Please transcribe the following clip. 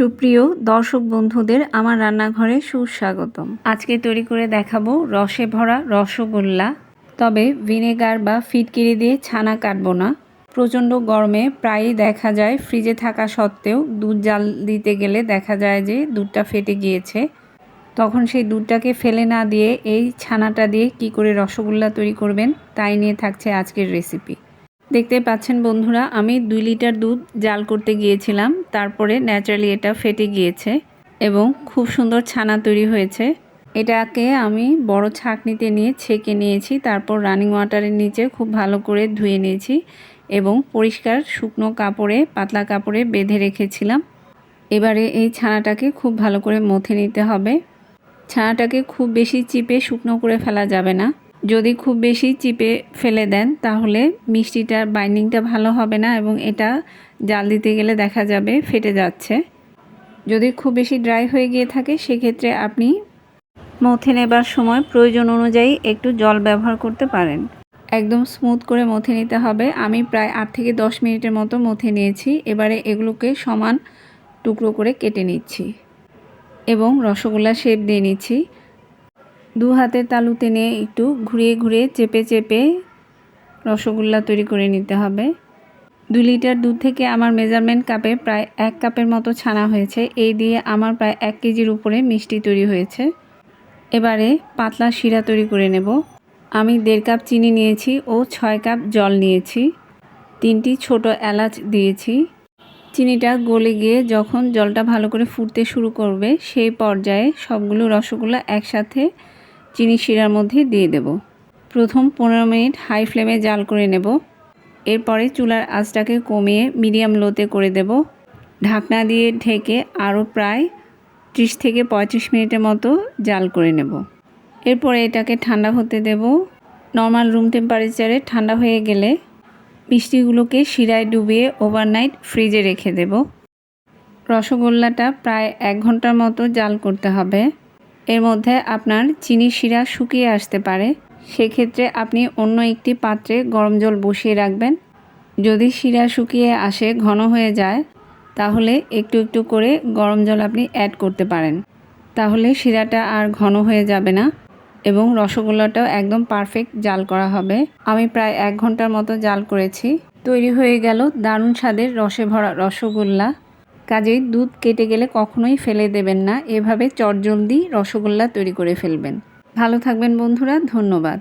সুপ্রিয় দর্শক বন্ধুদের আমার রান্নাঘরে সুস্বাগতম। আজকে তৈরি করে দেখাবো রসে ভরা রসগোল্লা। তবে ভিনেগার বা ফিটকিরি দিয়ে ছানা কাটবো না। প্রচণ্ড গরমে প্রায়ই দেখা যায় ফ্রিজে থাকা সত্ত্বেও দুধ জাল দিতে গেলে দেখা যায় যে দুধটা ফেটে গিয়েছে। তখন সেই দুধটাকে ফেলে না দিয়ে এই ছানাটা দিয়ে কি করে রসগোল্লা তৈরি করবেন তাই নিয়ে থাকছে আজকের রেসিপি। দেখতে পাচ্ছেন বন্ধুরা, আমি 2 লিটার দুধ জাল করতে গিয়েছিলাম, তারপরে ন্যাচারালি এটা ফেটে গিয়েছে এবং খুব সুন্দর ছানা তৈরি হয়েছে। এটাকে আমি বড় ছাঁকনিতে নিয়ে ছেঁকে নিয়েছি, তারপর রানিং ওয়াটারের নিচে খুব ভালো করে ধুয়ে নিয়েছি এবং পরিষ্কার শুকনো কাপড়ে পাতলা কাপড়ে বেঁধে রেখেছিলাম। এবারে এই ছানাটাকে খুব ভালো করে মথে নিতে হবে। ছানাটাকে খুব বেশি চিপে শুকনো করে ফেলা যাবে না। যদি খুব বেশি চিপে ফেলে দেন তাহলে মিষ্টিটার বাইন্ডিংটা ভালো হবে না এবং এটা জাল দিতে গেলে দেখা যাবে ফেটে যাচ্ছে। যদি খুব বেশি ড্রাই হয়ে গিয়ে থাকে সেক্ষেত্রে আপনি মথে নেবার সময় প্রয়োজন অনুযায়ী একটু জল ব্যবহার করতে পারেন। একদম স্মুথ করে মথে নিতে হবে। আমি প্রায় 8 থেকে 10 মিনিটের মতো মথে নিয়েছি। এবারে এগুলোকে সমান টুকরো করে কেটে নিচ্ছি এবং রসগোল্লা শেপ দিয়ে নিচ্ছি। 2 হাতের তালুতে নিয়ে একটু ঘুরিয়ে ঘুরিয়ে চেপে চেপে রসগোল্লা তৈরি করে নিতে হবে। 2 লিটার দুধ থেকে আমার মেজারমেন্ট কাপে প্রায় 1 কাপের মতো ছানা হয়েছে। এই দিয়ে আমার প্রায় 1 কেজির উপরে মিষ্টি তৈরি হয়েছে। এবারে পাতলা শিরা তৈরি করে নেব। আমি 1.5 কাপ চিনি নিয়েছি ও 6 কাপ জল নিয়েছি। 3টি ছোট এলাচ দিয়েছি। চিনিটা গলে গিয়ে যখন জলটা ভালো করে ফুটতে শুরু করবে সেই পর্যায়ে সবগুলো রসগোল্লা একসাথে চিনি শিরার মধ্যে দিয়ে দেব। প্রথম 15 মিনিট হাই ফ্লেমে জাল করে নেব। এরপরে চুলার আঁচটাকে কমিয়ে মিডিয়াম লোতে করে দেব। ঢাকনা দিয়ে ঢেকে আরও প্রায় 30 থেকে 35 মিনিটের মতো জাল করে নেব। এরপরে এটাকে ঠান্ডা হতে দেব। নর্মাল রুম টেম্পারেচারে ঠান্ডা হয়ে গেলে মিষ্টিগুলোকে শিরায় ডুবিয়ে ওভারনাইট ফ্রিজে রেখে দেব। রসগোল্লাটা প্রায় 1 ঘন্টার মতো জাল করতে হবে। এর মধ্যে আপনার চিনির শিরা শুকিয়ে আসতে পারে, সেক্ষেত্রে আপনি অন্য একটি পাত্রে গরম জল বসিয়ে রাখবেন। যদি শিরা শুকিয়ে আসে, ঘন হয়ে যায়, তাহলে একটু একটু করে গরম জল আপনি অ্যাড করতে পারেন। তাহলে শিরাটা আর ঘন হয়ে যাবে না এবং রসগোল্লাটাও একদম পারফেক্ট জাল করা হবে। আমি প্রায় 1 ঘন্টার মতো জাল করেছি। তৈরি হয়ে গেল দারুণ স্বাদের রসে ভরা রসগোল্লা। কাজেই দুধ কেটে গেলে কখনোই ফেলে দেবেন না, এভাবে চটজলদি রসগোল্লা তৈরি করে ফেলবেন। ভালো থাকবেন বন্ধুরা, ধন্যবাদ।